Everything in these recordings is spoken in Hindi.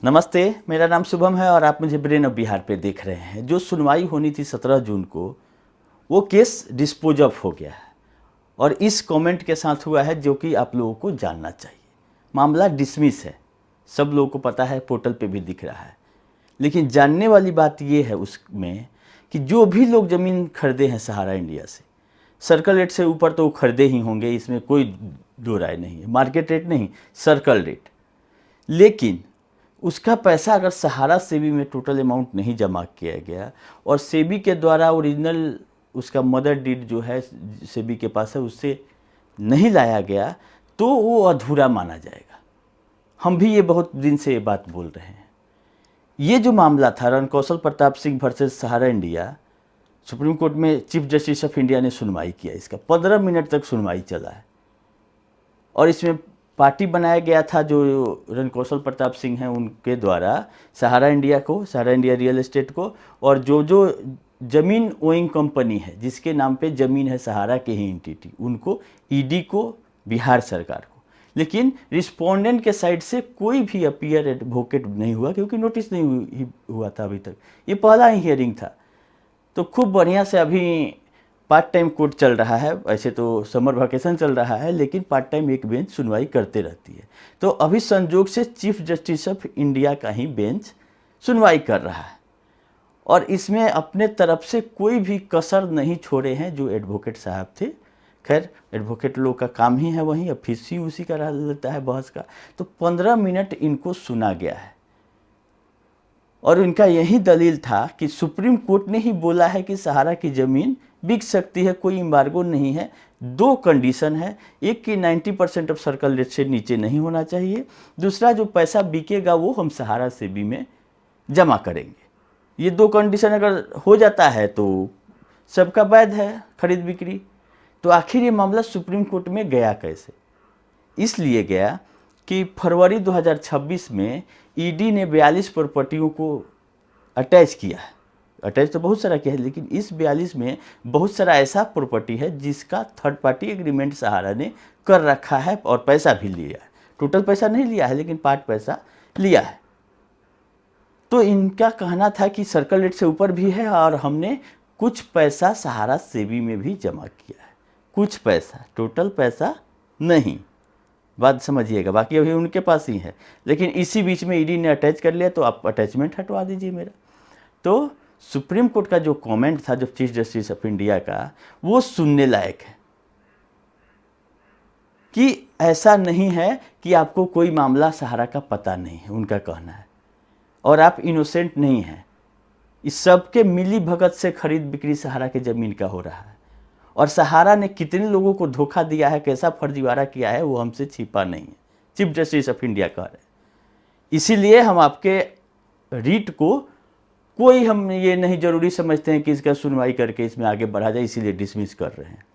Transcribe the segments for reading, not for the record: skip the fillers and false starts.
नमस्ते, मेरा नाम शुभम है और आप मुझे ब्रेन ऑफ बिहार पे देख रहे हैं। जो सुनवाई होनी थी 17 जून को, वो केस डिस्पोज ऑफ हो गया है और इस कमेंट के साथ हुआ है जो कि आप लोगों को जानना चाहिए। मामला डिसमिस है, सब लोगों को पता है, पोर्टल पे भी दिख रहा है। लेकिन जानने वाली बात ये है उसमें कि जो भी लोग ज़मीन खरीदे हैं सहारा इंडिया से, सर्कल रेट से ऊपर तो वो खरीदे ही होंगे, इसमें कोई दो राय नहीं है। मार्केट रेट नहीं, सर्कल रेट। लेकिन उसका पैसा अगर सहारा सेबी में टोटल अमाउंट नहीं जमा किया गया और सेबी के द्वारा ओरिजिनल उसका मदर डीड जो है सेबी के पास है उससे नहीं लाया गया, तो वो अधूरा माना जाएगा। हम भी ये बहुत दिन से ये बात बोल रहे हैं। ये जो मामला था रणकौशल प्रताप सिंह वर्सेस सहारा इंडिया, सुप्रीम कोर्ट में चीफ जस्टिस ऑफ इंडिया ने सुनवाई किया। इसका 15 मिनट तक सुनवाई चला है और इसमें पार्टी बनाया गया था जो रणकौशल प्रताप सिंह हैं उनके द्वारा सहारा इंडिया को, सहारा इंडिया रियल एस्टेट को, और जो ज़मीन ओइंग कंपनी है जिसके नाम पे ज़मीन है सहारा के ही एंटिटी, उनको, ईडी को, बिहार सरकार को। लेकिन रिस्पोंडेंट के साइड से कोई भी अपीयर एडवोकेट नहीं हुआ क्योंकि नोटिस नहीं हुआ था अभी तक। ये पहला ही हियरिंग था। तो खूब बढ़िया से अभी पार्ट टाइम कोर्ट चल रहा है। ऐसे तो समर वेकेशन चल रहा है, लेकिन पार्ट टाइम एक बेंच सुनवाई करते रहती है। तो अभी संजोग से चीफ जस्टिस ऑफ इंडिया का ही बेंच सुनवाई कर रहा है और इसमें अपने तरफ से कोई भी कसर नहीं छोड़े हैं जो एडवोकेट साहब थे। खैर, एडवोकेट लोग का काम ही है वहीं, अब फीस ही उसी का रहता है बहस का। तो 15 मिनट इनको सुना गया है और इनका यही दलील था कि सुप्रीम कोर्ट ने ही बोला है कि सहारा की ज़मीन बिक सकती है, कोई एम्बार्गो नहीं है। दो कंडीशन है, एक कि 90% ऑफ सर्कल रेट से नीचे नहीं होना चाहिए, दूसरा जो पैसा बिकेगा वो हम सहारा सेबी में जमा करेंगे। ये दो कंडीशन अगर हो जाता है तो सबका वैध है खरीद बिक्री। तो आखिर ये मामला सुप्रीम कोर्ट में गया कैसे? इसलिए गया कि फरवरी 2026 में ईडी ने 42 प्रॉपर्टियों को अटैच किया है। अटैच तो बहुत सारा किया है, लेकिन इस 42 में बहुत सारा ऐसा प्रॉपर्टी है जिसका थर्ड पार्टी एग्रीमेंट सहारा ने कर रखा है और पैसा भी लिया है। टोटल पैसा नहीं लिया है, लेकिन पार्ट पैसा लिया है। तो इनका कहना था कि सर्कल रेट से ऊपर भी है और हमने कुछ पैसा सहारा सेबी में भी जमा किया है। कुछ पैसा, टोटल पैसा नहीं। बात समझिएगा, बाकी अभी उनके पास ही है। लेकिन इसी बीच में ईडी ने अटैच कर लिया, तो आप अटैचमेंट हटवा दीजिए मेरा। तो सुप्रीम कोर्ट का जो कमेंट था जो चीफ जस्टिस ऑफ इंडिया का, वो सुनने लायक है कि ऐसा नहीं है कि आपको कोई मामला सहारा का पता नहीं है, उनका कहना है, और आप इनोसेंट नहीं हैं। इस सबके मिली भगत से खरीद बिक्री सहारा के ज़मीन का हो रहा है और सहारा ने कितने लोगों को धोखा दिया है, कैसा फर्जीवाड़ा किया है, वो हमसे छिपा नहीं है। चीफ जस्टिस ऑफ इंडिया कह रहे हैं। इसीलिए हम आपके रीट को कोई हम ये नहीं जरूरी समझते हैं कि इसका सुनवाई करके इसमें आगे बढ़ा जाए, इसीलिए डिसमिस कर रहे हैं।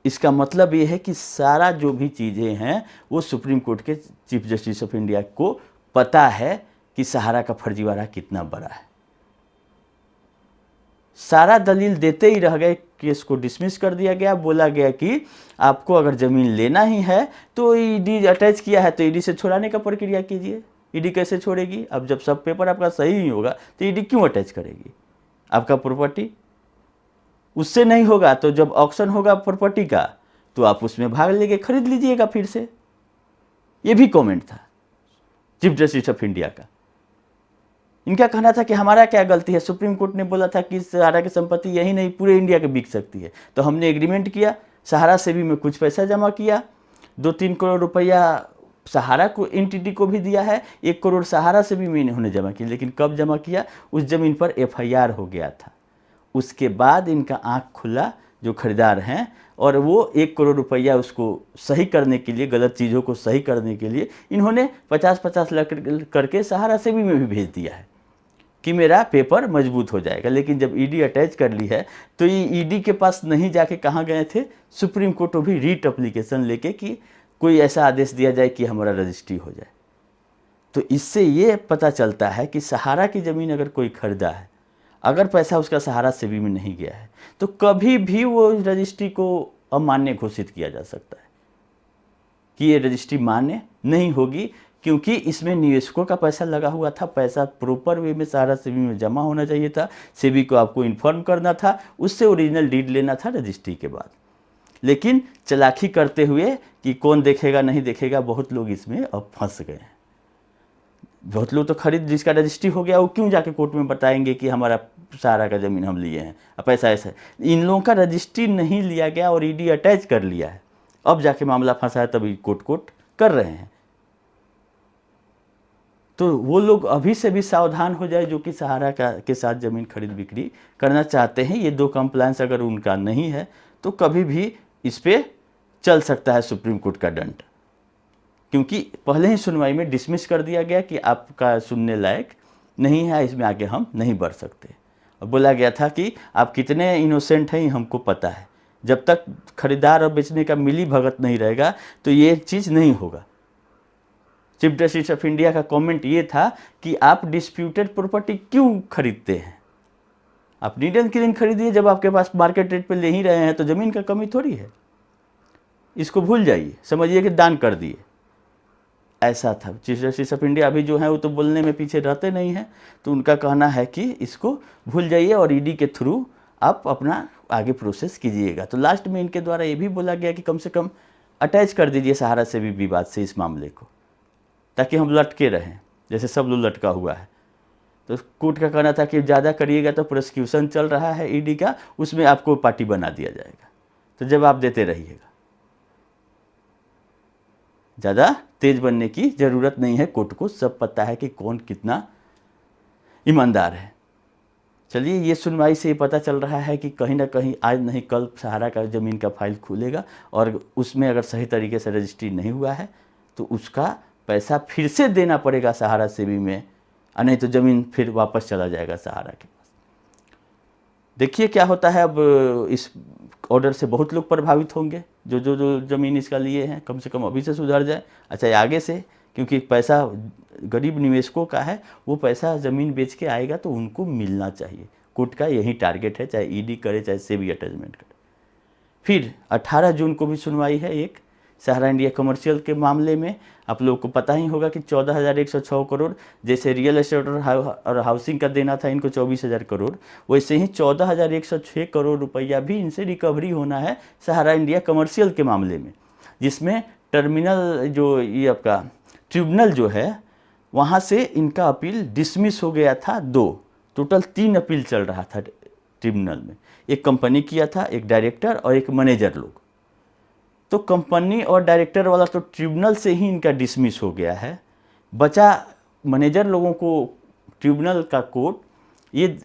इसका मतलब ये है कि सारा जो भी चीज़ें हैं वो सुप्रीम कोर्ट के चीफ जस्टिस ऑफ इंडिया को पता है कि सहारा का फर्जीवाड़ा कितना बड़ा है। सारा दलील देते ही रह गए, केस को डिसमिस कर दिया गया। बोला गया कि आपको अगर ज़मीन लेना ही है तो ईडी अटैच किया है तो ईडी से छुड़ाने का प्रक्रिया कीजिए। ईडी कैसे छोड़ेगी? अब जब सब पेपर आपका सही ही होगा तो ईडी क्यों अटैच करेगी आपका प्रॉपर्टी? उससे नहीं होगा तो जब ऑक्शन होगा प्रॉपर्टी का तो आप उसमें भाग लेके खरीद लीजिएगा फिर से। ये भी कमेंट था चीफ जस्टिस ऑफ इंडिया का। इनका कहना था कि हमारा क्या गलती है, सुप्रीम कोर्ट ने बोला था कि सहारा की संपत्ति यही नहीं पूरे इंडिया के बिक सकती है, तो हमने एग्रीमेंट किया, सहारा सेबी में कुछ पैसा जमा किया, 2-3 करोड़ रुपया सहारा को एंटिटी को भी दिया है, 1 करोड़ सहारा सेबी में इन्होंने जमा किया। लेकिन कब जमा किया? उस ज़मीन पर एफआईआर हो गया था। उसके बाद इनका आँख खुला जो खरीदार हैं, और वो 1 करोड़ रुपया उसको सही करने के लिए, गलत चीज़ों को सही करने के लिए इन्होंने 50-50 लाख करके सहारा सेबी में भी भेज दिया है कि मेरा पेपर मजबूत हो जाएगा। लेकिन जब ईडी अटैच कर ली है तो ये ईडी के पास नहीं जाके कहाँ गए थे? सुप्रीम कोर्ट को भी रीट एप्लीकेशन लेके कि कोई ऐसा आदेश दिया जाए कि हमारा रजिस्ट्री हो जाए। तो इससे ये पता चलता है कि सहारा की ज़मीन अगर कोई खरीदा है, अगर पैसा उसका सहारा सेबी में नहीं गया है, तो कभी भी वो रजिस्ट्री को अमान्य घोषित किया जा सकता है कि ये रजिस्ट्री मान्य नहीं होगी, क्योंकि इसमें निवेशकों का पैसा लगा हुआ था। पैसा प्रॉपर वे में सहारा सेबी में जमा होना चाहिए था, सेबी को आपको इन्फॉर्म करना था, उससे ओरिजिनल डीड लेना था रजिस्ट्री के बाद। लेकिन चालाकी करते हुए कि कौन देखेगा नहीं देखेगा, बहुत लोग इसमें अब फंस गए हैं। बहुत लोग तो खरीद, जिसका रजिस्ट्री हो गया वो क्यों जाके कोर्ट में बताएंगे कि हमारा सहारा का ज़मीन हम लिए हैं, अब ऐसा ऐसा। इन लोगों का रजिस्ट्री नहीं लिया गया और ईडी अटैच कर लिया है, अब जाके मामला फंसा है, तभी कोर्ट कर रहे हैं। तो वो लोग अभी से भी सावधान हो जाए जो कि सहारा के साथ ज़मीन खरीद बिक्री करना चाहते हैं। ये 2 कंप्लायंस अगर उनका नहीं है तो कभी भी इस पर चल सकता है सुप्रीम कोर्ट का दंड, क्योंकि पहले ही सुनवाई में डिसमिस कर दिया गया कि आपका सुनने लायक नहीं है, इसमें आगे हम नहीं बढ़ सकते। और बोला गया था कि आप कितने इनोसेंट हैं हमको पता है, जब तक खरीदार और बेचने का मिली भगत नहीं रहेगा तो ये चीज़ नहीं होगा। चीफ जस्टिस ऑफ इंडिया का कमेंट ये था कि आप डिस्प्यूटेड प्रॉपर्टी क्यों खरीदते हैं, आप नीड एंड क्लीन खरीदिए, जब आपके पास मार्केट रेट पे ले ही रहे हैं तो ज़मीन का कमी थोड़ी है। इसको भूल जाइए, समझिए कि दान कर दिए, ऐसा था। चीफ जस्टिस ऑफ इंडिया अभी जो है वो तो बोलने में पीछे रहते नहीं हैं, तो उनका कहना है कि इसको भूल जाइए और ईडी के थ्रू आप अपना आगे प्रोसेस कीजिएगा। तो लास्ट में इनके द्वारा ये भी बोला गया कि कम से कम अटैच कर दीजिए सहारा से भी विवाद से इस मामले को, ताकि हम लटके रहें जैसे सब लोग लटका हुआ है। तो कोर्ट का कहना था कि ज़्यादा करिएगा तो प्रोसिक्यूशन चल रहा है ईडी का, उसमें आपको पार्टी बना दिया जाएगा, तो जवाब देते रहिएगा। ज़्यादा तेज बनने की ज़रूरत नहीं है, कोर्ट को सब पता है कि कौन कितना ईमानदार है। चलिए, ये सुनवाई से ये पता चल रहा है कि कहीं ना कहीं आज नहीं कल सहारा का ज़मीन का फाइल खुलेगा, और उसमें अगर सही तरीके से रजिस्ट्री नहीं हुआ है तो उसका पैसा फिर से देना पड़ेगा सहारा सेबी में, और नहीं तो ज़मीन फिर वापस चला जाएगा सहारा के पास। देखिए क्या होता है। अब इस ऑर्डर से बहुत लोग प्रभावित होंगे, जो ज़मीन इसका लिए हैं, कम से कम अभी से सुधर जाए, अच्छा आगे से, क्योंकि पैसा गरीब निवेशकों का है, वो पैसा ज़मीन बेच के आएगा तो उनको मिलना चाहिए। कोर्ट का यही टारगेट है, चाहे ईडी करे चाहे सेबी अटैचमेंट करे। फिर 18 जून को भी सुनवाई है एक सहारा इंडिया कमर्शियल के मामले में। आप लोगों को पता ही होगा कि 14,106 करोड़, जैसे रियल एस्टेट और हाउसिंग का देना था इनको 24,000 करोड़, वैसे ही 14,106 करोड़ रुपया भी इनसे रिकवरी होना है सहारा इंडिया कमर्शियल के मामले में, जिसमें टर्मिनल जो ये आपका ट्रिब्यूनल जो है वहाँ से इनका अपील डिसमिस हो गया था। टोटल 3 अपील चल रहा था ट्रिब्यूनल में, एक कंपनी किया था, एक डायरेक्टर और एक मैनेजर लोग। तो कंपनी और डायरेक्टर वाला तो ट्रिब्यूनल से ही इनका डिसमिस हो गया है, बचा मैनेजर लोगों को ट्रिब्यूनल का कोर्ट ये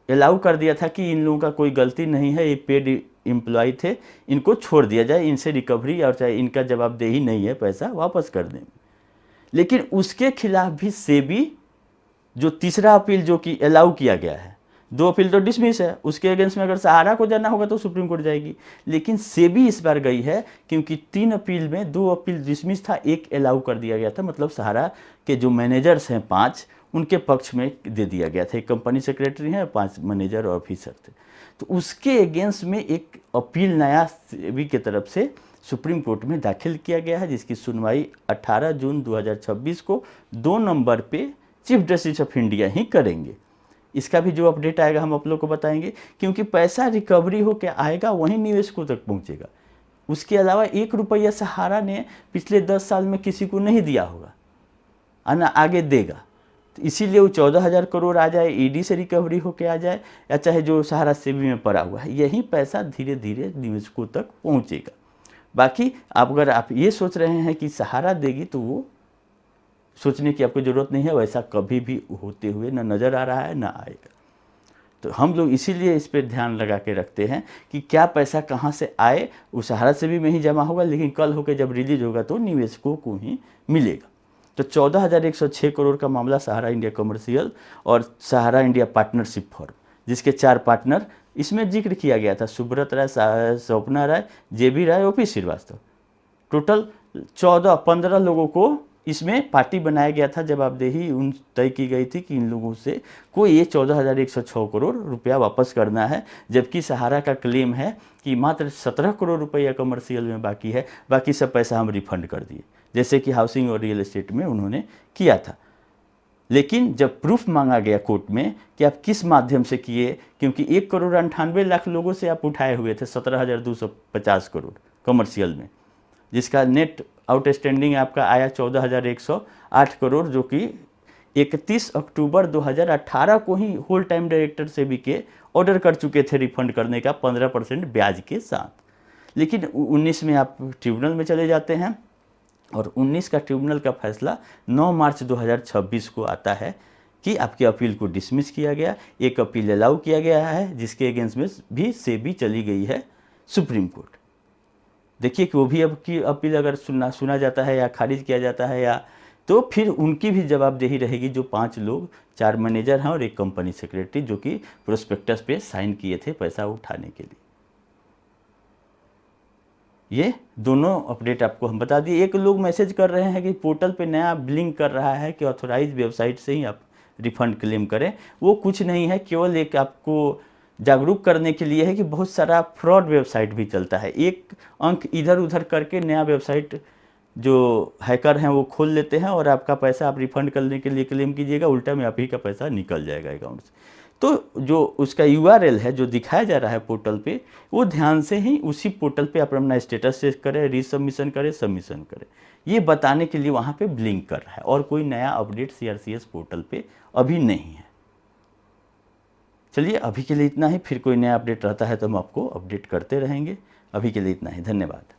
अलाउ कर दिया था कि इन लोगों का कोई गलती नहीं है, ये पेड एम्प्लॉय थे, इनको छोड़ दिया जाए, इनसे रिकवरी और चाहे इनका जवाबदेही नहीं है पैसा वापस कर दें। लेकिन उसके खिलाफ भी सेबी जो तीसरा अपील जो कि अलाउ किया गया है, 2 अपील तो डिसमिस है, उसके अगेंस्ट में अगर सहारा को जाना होगा तो सुप्रीम कोर्ट जाएगी। लेकिन सेबी इस बार गई है क्योंकि 3 अपील में 2 अपील डिसमिस था, एक अलाउ कर दिया गया था, मतलब सहारा के जो मैनेजर्स हैं 5 उनके पक्ष में दे दिया गया था। एक कंपनी सेक्रेटरी हैं, 5 मैनेजर और ऑफिसर थे। तो उसके अगेंस्ट में एक अपील नया सेबी की तरफ से सुप्रीम कोर्ट में दाखिल किया गया है, जिसकी सुनवाई 18 जून 2026 को 2 नंबर पे चीफ जस्टिस ऑफ इंडिया ही करेंगे। इसका भी जो अपडेट आएगा हम आप लोग को बताएंगे, क्योंकि पैसा रिकवरी होकर आएगा वहीं निवेशकों तक पहुंचेगा। उसके अलावा 1 रुपया सहारा ने पिछले 10 साल में किसी को नहीं दिया होगा, ना आगे देगा। तो इसीलिए वो 14,000 करोड़ आ जाए, ईडी से रिकवरी होकर आ जाए, या चाहे जो सहारा सेबी में पड़ा हुआ है, यही पैसा धीरे धीरे निवेशकों तक पहुँचेगा। बाकी अगर आप ये सोच रहे हैं कि सहारा देगी, तो वो सोचने की आपको ज़रूरत नहीं है, वैसा कभी भी होते हुए ना नज़र आ रहा है ना आएगा। तो हम लोग इसीलिए इस पर ध्यान लगा के रखते हैं कि क्या पैसा कहाँ से आए, वो सहारा सेबी में ही जमा होगा, लेकिन कल होकर जब रिलीज होगा तो निवेशकों को ही मिलेगा। तो 14,106 करोड़ का मामला सहारा इंडिया कमर्शियल और सहारा इंडिया पार्टनरशिप फर्म, जिसके 4 पार्टनर इसमें जिक्र किया गया था, सुब्रत राय, स्वप्ना राय, जेबी राय, ओपी श्रीवास्तव। टोटल 14-15 लोगों को इसमें पार्टी बनाया गया था। जवाबदेही उन तय की गई थी कि इन लोगों से को ये 14,106 करोड़ रुपया वापस करना है, जबकि सहारा का क्लेम है कि मात्र 17 करोड़ रुपया कमर्शियल में बाकी है, बाकी सब पैसा हम रिफंड कर दिए। जैसे कि हाउसिंग और रियल एस्टेट में उन्होंने किया था। लेकिन जब प्रूफ मांगा गया कोर्ट में कि आप किस माध्यम से किए, क्योंकि 1,98,00,000 लोगों से आप उठाए हुए थे 17,250 करोड़ कमर्शियल में, जिसका नेट आउटस्टैंडिंग आपका आया 14,108 करोड़, जो कि 31 अक्टूबर 2018 को ही होल टाइम डायरेक्टर सेबी के ऑर्डर कर चुके थे रिफंड करने का 15% ब्याज के साथ। लेकिन 19 में आप ट्रिब्यूनल में चले जाते हैं और 19 का ट्रिब्यूनल का फैसला 9 मार्च 2026 को आता है कि आपकी अपील को डिसमिस किया गया। एक अपील अलाउ किया गया है जिसके अगेंस्ट में भी सेबी चली गई है सुप्रीम कोर्ट। देखिए कि वो भी अब की अपील अगर सुना जाता है या खारिज किया जाता है या तो फिर उनकी भी जवाबदेही रहेगी, जो 5 लोग, 4 मैनेजर हैं और एक कंपनी सेक्रेटरी, जो कि प्रोस्पेक्टस पे साइन किए थे पैसा उठाने के लिए। ये दोनों अपडेट आपको हम बता दिए। एक लोग मैसेज कर रहे हैं कि पोर्टल पे नया ब्लिंक कर रहा है कि ऑथोराइज वेबसाइट से ही आप रिफंड क्लेम करें। वो कुछ नहीं है, केवल एक आपको जागरूक करने के लिए है कि बहुत सारा फ्रॉड वेबसाइट भी चलता है। एक अंक इधर उधर करके नया वेबसाइट जो हैकर हैं वो खोल लेते हैं और आपका पैसा आप रिफंड करने के लिए क्लेम कीजिएगा, उल्टा में आप ही का पैसा निकल जाएगा अकाउंट से। तो जो उसका URL है जो दिखाया जा रहा है पोर्टल पे, वो ध्यान से ही उसी पोर्टल पे आप अपना स्टेटस चेक करें, रीसबमिशन करें, सबमिशन करें, ये बताने के लिए वहाँ पे ब्लिंक कर रहा है। और कोई नया अपडेट CRCS पोर्टल पे अभी नहीं है। चलिए अभी के लिए इतना ही, फिर कोई नया अपडेट रहता है तो हम आपको अपडेट करते रहेंगे। अभी के लिए इतना ही, धन्यवाद।